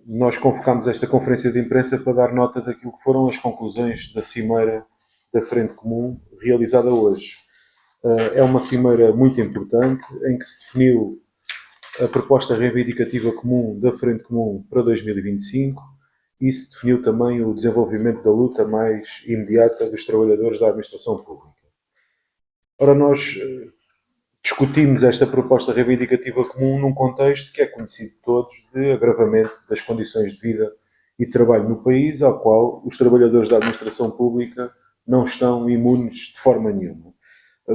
nós convocámos esta conferência de imprensa para dar nota daquilo que foram as conclusões da Cimeira da Frente Comum realizada hoje. É uma cimeira muito importante em que se definiu a proposta reivindicativa comum da Frente Comum para 2025 e se definiu também o desenvolvimento da luta mais imediata dos trabalhadores da administração pública. Ora, nós discutimos esta proposta reivindicativa comum num contexto que é conhecido de todos de agravamento das condições de vida e trabalho no país, ao qual os trabalhadores da administração pública não estão imunes de forma nenhuma.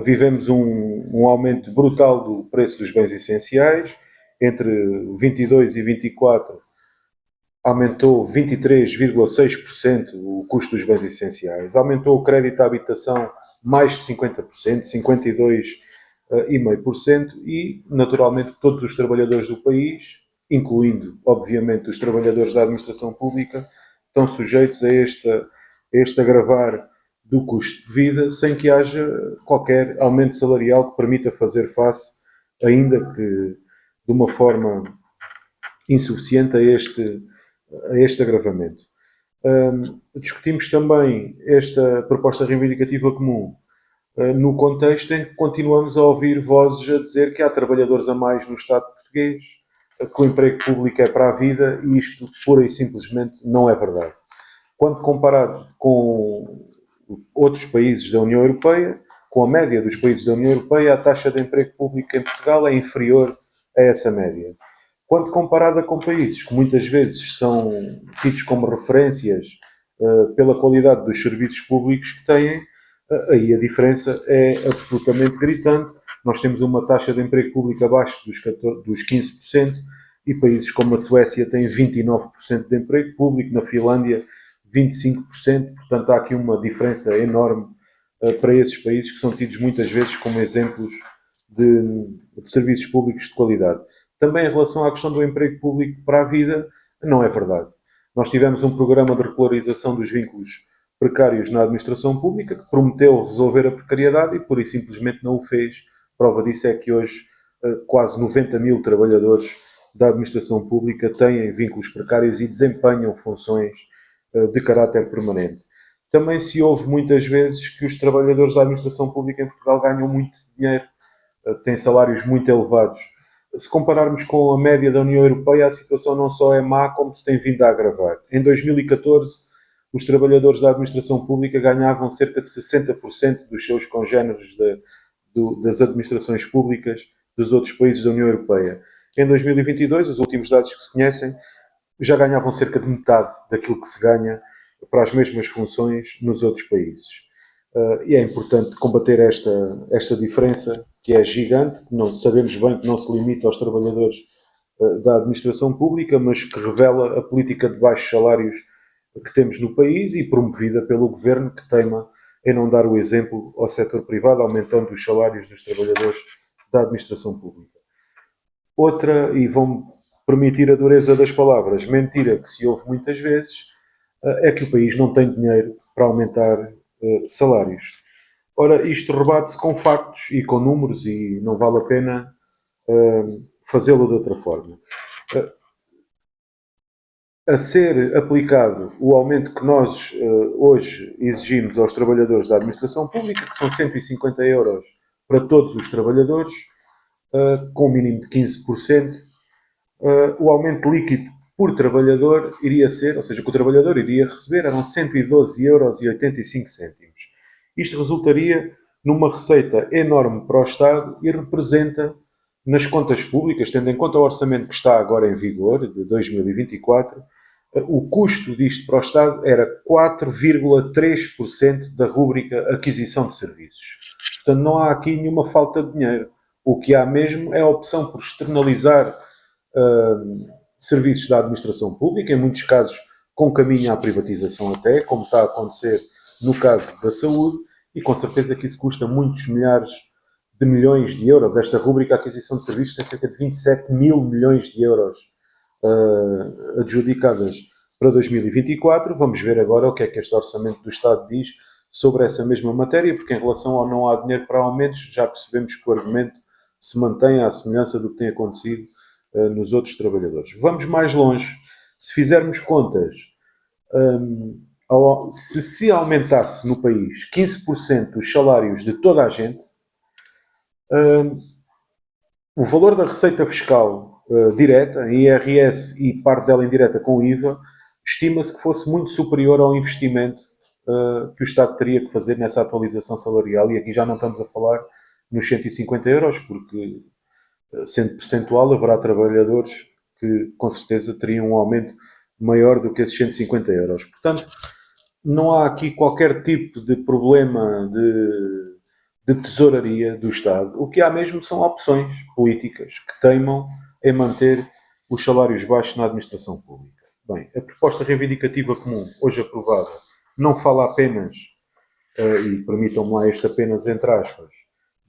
Vivemos um aumento brutal do preço dos bens essenciais. Entre 22 e 24 aumentou 23,6% o custo dos bens essenciais. Aumentou o crédito à habitação mais de 50%, 52,5%, e, naturalmente, todos os trabalhadores do país, incluindo, obviamente, os trabalhadores da administração pública, estão sujeitos a este agravar do custo de vida, sem que haja qualquer aumento salarial que permita fazer face, ainda que de uma forma insuficiente, a este agravamento. Discutimos também esta proposta reivindicativa comum no contexto em que continuamos a ouvir vozes a dizer que há trabalhadores a mais no Estado português, que o emprego público é para a vida, e isto pura e simplesmente não é verdade. Quando comparado com outros países da União Europeia, com a média dos países da União Europeia, a taxa de emprego público em Portugal é inferior a essa média. Quando comparada com países que muitas vezes são tidos como referências pela qualidade dos serviços públicos que têm, aí a diferença é absolutamente gritante. Nós temos uma taxa de emprego público abaixo dos 15%, e países como a Suécia têm 29% de emprego público, na Finlândia 25%, portanto há aqui uma diferença enorme para esses países que são tidos muitas vezes como exemplos de serviços públicos de qualidade. Também em relação à questão do emprego público para a vida, não é verdade. Nós tivemos um programa de regularização dos vínculos precários na administração pública que prometeu resolver a precariedade e pura e simplesmente não o fez. Prova disso é que hoje quase 90 mil trabalhadores da administração pública têm vínculos precários e desempenham funções de caráter permanente. Também se ouve muitas vezes que os trabalhadores da administração pública em Portugal ganham muito dinheiro, têm salários muito elevados. Se compararmos com a média da União Europeia, a situação não só é má, como se tem vindo a agravar. Em 2014, os trabalhadores da administração pública ganhavam cerca de 60% dos seus congéneres das administrações públicas dos outros países da União Europeia. Em 2022, os últimos dados que se conhecem, já ganhavam cerca de metade daquilo que se ganha para as mesmas funções nos outros países. E é importante combater esta diferença, que é gigante, que não, sabemos bem que não se limita aos trabalhadores da administração pública, mas que revela a política de baixos salários que temos no país e promovida pelo governo, que teima em não dar o exemplo ao setor privado, aumentando os salários dos trabalhadores da administração pública. Outra, e vão permitir a dureza das palavras, mentira que se ouve muitas vezes, é que o país não tem dinheiro para aumentar salários. Ora, isto rebate-se com factos e com números e não vale a pena fazê-lo de outra forma. A ser aplicado o aumento que nós hoje exigimos aos trabalhadores da administração pública, que são 150 euros para todos os trabalhadores, com um mínimo de 15%, o aumento líquido por trabalhador iria ser, ou seja, o que o trabalhador iria receber eram 112,85 euros. Isto resultaria numa receita enorme para o Estado e representa, nas contas públicas, tendo em conta o orçamento que está agora em vigor, de 2024, o custo disto para o Estado era 4,3% da rúbrica aquisição de serviços. Portanto, não há aqui nenhuma falta de dinheiro. O que há mesmo é a opção por externalizar serviços da administração pública, em muitos casos com caminho à privatização até, como está a acontecer no caso da saúde, e com certeza que isso custa muitos milhares de milhões de euros. Esta rúbrica aquisição de serviços tem cerca de 27 mil milhões de euros adjudicadas para 2024. Vamos ver agora o que é que este orçamento do Estado diz sobre essa mesma matéria, porque em relação ao não há dinheiro para aumentos, já percebemos que o argumento se mantém à semelhança do que tem acontecido nos outros trabalhadores. Vamos mais longe. Se fizermos contas, se aumentasse no país 15% os salários de toda a gente, o valor da receita fiscal direta, em IRS e parte dela indireta com IVA, estima-se que fosse muito superior ao investimento que o Estado teria que fazer nessa atualização salarial. E aqui já não estamos a falar nos 150 euros, porque, sendo percentual, haverá trabalhadores que, com certeza, teriam um aumento maior do que esses 150 euros. Portanto, não há aqui qualquer tipo de problema de tesouraria do Estado. O que há mesmo são opções políticas que teimam em manter os salários baixos na administração pública. Bem, a proposta reivindicativa comum, hoje aprovada, não fala apenas, e permitam-me lá este apenas entre aspas,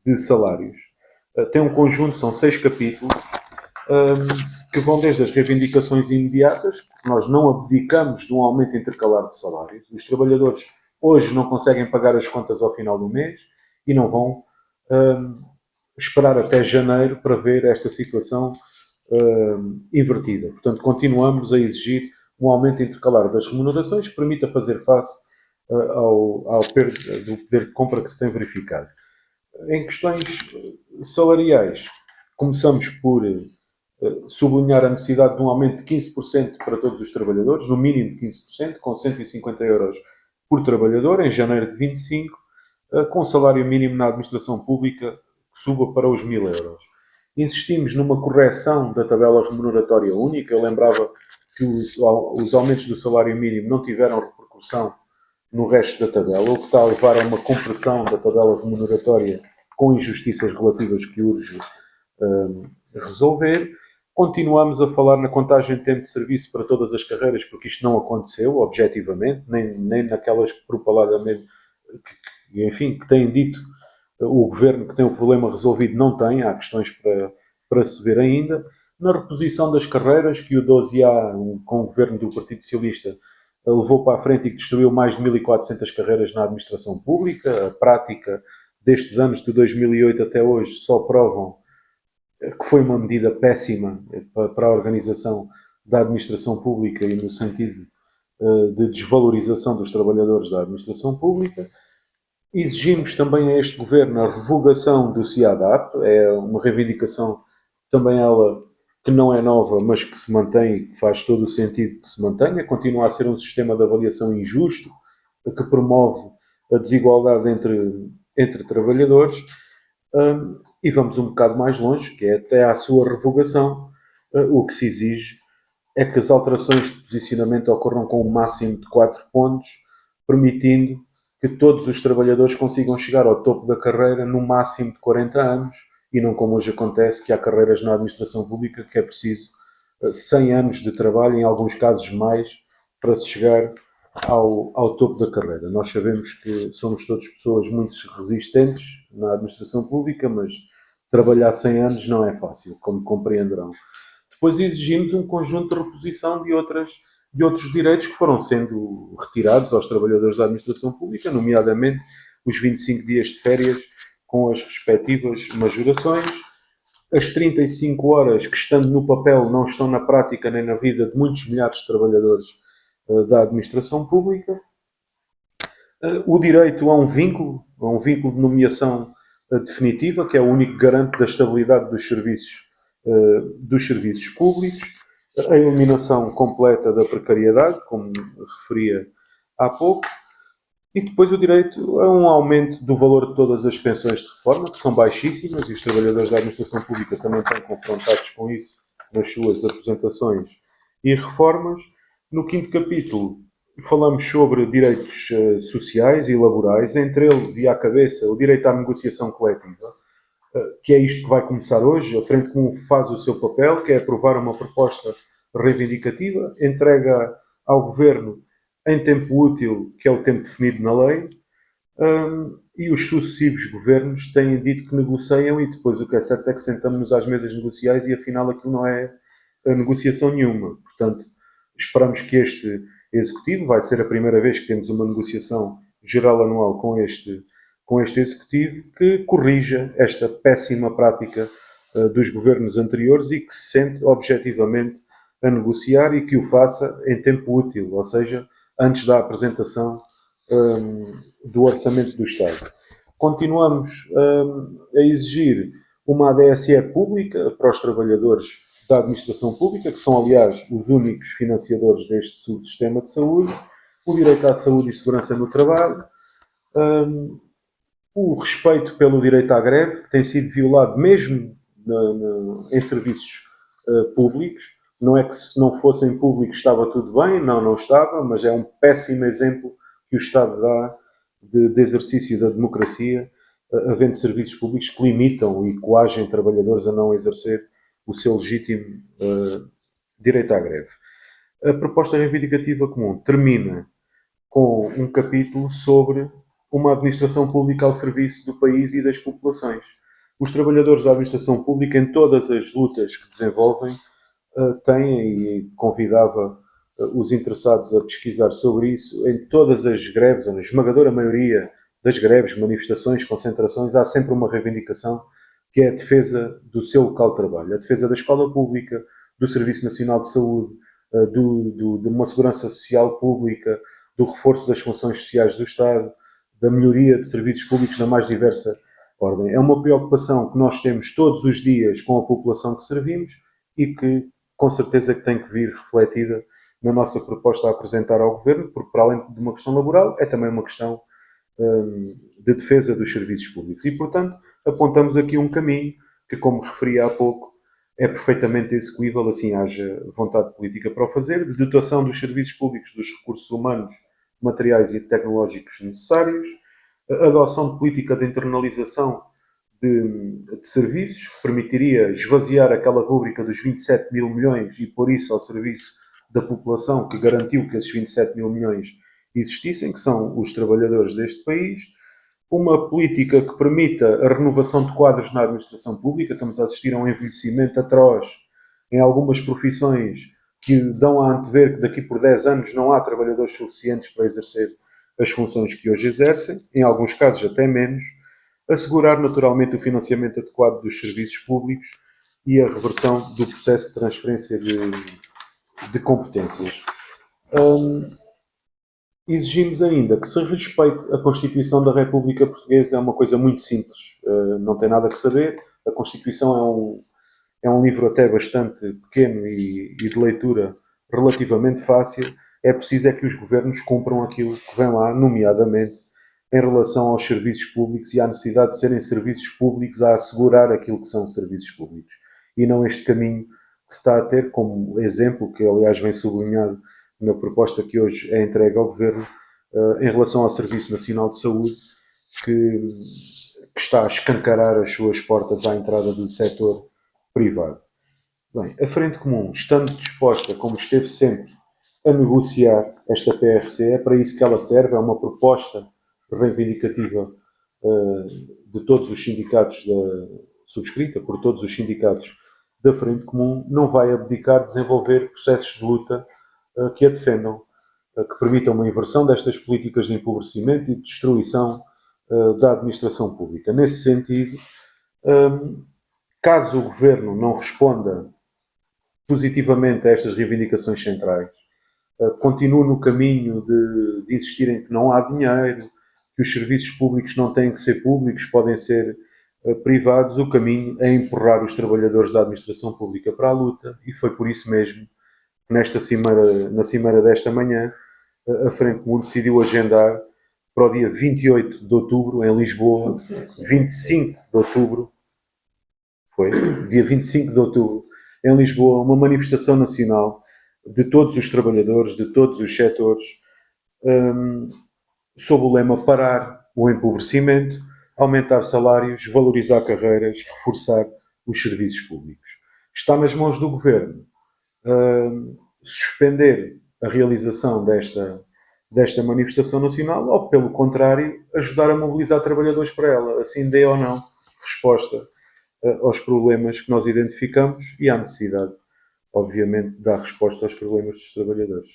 de salários. Tem um conjunto, são 6 capítulos, que vão desde as reivindicações imediatas, porque nós não abdicamos de um aumento intercalar de salários. Os trabalhadores hoje não conseguem pagar as contas ao final do mês e não vão esperar até janeiro para ver esta situação invertida. Portanto, continuamos a exigir um aumento intercalar das remunerações que permita fazer face ao perda do poder de compra que se tem verificado. Em questões salariais, começamos por sublinhar a necessidade de um aumento de 15% para todos os trabalhadores, no mínimo de 15%, com 150 euros por trabalhador, em janeiro de 25, com salário mínimo na administração pública que suba para os 1.000 euros. Insistimos numa correção da tabela remuneratória única. Eu lembrava que os aumentos do salário mínimo não tiveram repercussão no resto da tabela, o que está a levar a uma compressão da tabela remuneratória com injustiças relativas que urge resolver. Continuamos a falar na contagem de tempo de serviço para todas as carreiras, porque isto não aconteceu, objetivamente, nem naquelas que propaladamente, que têm dito o governo que tem o problema resolvido, não tem, há questões para se ver ainda. Na reposição das carreiras, que o 12A, com o governo do Partido Socialista, levou para a frente e que destruiu mais de 1.400 carreiras na administração pública. A prática destes anos, de 2008 até hoje, só provam que foi uma medida péssima para a organização da administração pública e no sentido de desvalorização dos trabalhadores da administração pública. Exigimos também a este governo a revogação do CIADAP, é uma reivindicação também ela que não é nova, mas que se mantém e que faz todo o sentido que se mantenha. Continua a ser um sistema de avaliação injusto, que promove a desigualdade entre trabalhadores. E vamos um bocado mais longe, que é até à sua revogação. O que se exige é que as alterações de posicionamento ocorram com o máximo de 4 pontos, permitindo que todos os trabalhadores consigam chegar ao topo da carreira no máximo de 40 anos, e não como hoje acontece, que há carreiras na administração pública que é preciso 100 anos de trabalho, em alguns casos mais, para se chegar ao topo da carreira. Nós sabemos que somos todas pessoas muito resistentes na administração pública, mas trabalhar 100 anos não é fácil, como compreenderão. Depois exigimos um conjunto de reposição de outros direitos que foram sendo retirados aos trabalhadores da administração pública, nomeadamente os 25 dias de férias com as respectivas majorações, as 35 horas que, estando no papel, não estão na prática nem na vida de muitos milhares de trabalhadores da administração pública, o direito a um vínculo de nomeação definitiva, que é o único garante da estabilidade dos serviços públicos, a eliminação completa da precariedade, como referia há pouco, e depois o direito a um aumento do valor de todas as pensões de reforma, que são baixíssimas, e os trabalhadores da administração pública também estão confrontados com isso nas suas aposentações e reformas. No 5º capítulo falamos sobre direitos sociais e laborais, entre eles e à cabeça o direito à negociação coletiva, que é isto que vai começar hoje. A Frente Comum faz o seu papel, que é aprovar uma proposta reivindicativa, entrega ao Governo em tempo útil, que é o tempo definido na lei, e os sucessivos governos têm dito que negociam, e depois o que é certo é que sentamos-nos às mesas negociais e afinal aquilo não é negociação nenhuma. Portanto, esperamos que este Executivo, vai ser a primeira vez que temos uma negociação geral anual com este Executivo, que corrija esta péssima prática dos governos anteriores e que se sente objetivamente a negociar e que o faça em tempo útil, ou seja, antes da apresentação do Orçamento do Estado. Continuamos a exigir uma ADSE pública para os trabalhadores da administração pública, que são, aliás, os únicos financiadores deste subsistema de saúde, o direito à saúde e segurança no trabalho, o respeito pelo direito à greve, que tem sido violado mesmo em serviços públicos. Não é que se não fossem públicos estava tudo bem, não estava, mas é um péssimo exemplo que o Estado dá de exercício da democracia, havendo serviços públicos que limitam e coagem trabalhadores a não exercer o seu legítimo direito à greve. A proposta reivindicativa comum termina com um capítulo sobre uma administração pública ao serviço do país e das populações. Os trabalhadores da administração pública, em todas as lutas que desenvolvem, têm, e convidava os interessados a pesquisar sobre isso, em todas as greves, ou na esmagadora maioria das greves, manifestações, concentrações, há sempre uma reivindicação que é a defesa do seu local de trabalho, a defesa da escola pública, do Serviço Nacional de Saúde, de uma segurança social pública, do reforço das funções sociais do Estado, da melhoria de serviços públicos na mais diversa ordem. É uma preocupação que nós temos todos os dias com a população que servimos e que, com certeza, que tem que vir refletida na nossa proposta a apresentar ao Governo, porque, para além de uma questão laboral, é também uma questão de defesa dos serviços públicos. E, portanto, apontamos aqui um caminho que, como referi há pouco, é perfeitamente execuível, assim haja vontade política para o fazer, de dotação dos serviços públicos dos recursos humanos, materiais e tecnológicos necessários, a adoção de política de internalização de serviços, que permitiria esvaziar aquela rúbrica dos 27 mil milhões e pôr isso ao serviço da população que garantiu que esses 27 mil milhões existissem, que são os trabalhadores deste país, uma política que permita a renovação de quadros na administração pública. Estamos a assistir a um envelhecimento atroz em algumas profissões que dão a antever que daqui por 10 anos não há trabalhadores suficientes para exercer as funções que hoje exercem, em alguns casos até menos, assegurar naturalmente o financiamento adequado dos serviços públicos e a reversão do processo de transferência de competências. Exigimos ainda que se respeite a Constituição da República Portuguesa. É uma coisa muito simples, não tem nada que saber. A Constituição é um livro até bastante pequeno e de leitura relativamente fácil. É preciso é que os governos cumpram aquilo que vem lá, nomeadamente em relação aos serviços públicos e à necessidade de serem serviços públicos a assegurar aquilo que são serviços públicos. E não este caminho que se está a ter como exemplo, que aliás vem sublinhado na proposta que hoje é entregue ao Governo, em relação ao Serviço Nacional de Saúde, que está a escancarar as suas portas à entrada do setor privado. Bem, a Frente Comum, estando disposta, como esteve sempre, a negociar esta PRC, é para isso que ela serve, é uma proposta reivindicativa de todos os sindicatos, subscrita por todos os sindicatos da Frente Comum, não vai abdicar de desenvolver processos de luta que a defendam, que permitam uma inversão destas políticas de empobrecimento e de destruição da administração pública. Nesse sentido, caso o Governo não responda positivamente a estas reivindicações centrais, continue no caminho de insistirem que não há dinheiro, que os serviços públicos não têm que ser públicos, podem ser privados, o caminho é empurrar os trabalhadores da administração pública para a luta, e foi por isso mesmo que na cimeira desta manhã, a Frente Comum decidiu agendar para o dia 28 de outubro, em Lisboa, 25 de outubro, dia 25 de outubro, em Lisboa, uma manifestação nacional de todos os trabalhadores, de todos os setores, sob o lema parar o empobrecimento, aumentar salários, valorizar carreiras, reforçar os serviços públicos. Está nas mãos do Governo suspender a realização desta manifestação nacional ou, pelo contrário, ajudar a mobilizar trabalhadores para ela, assim dê ou não resposta aos problemas que nós identificamos e à necessidade, obviamente, de dar resposta aos problemas dos trabalhadores.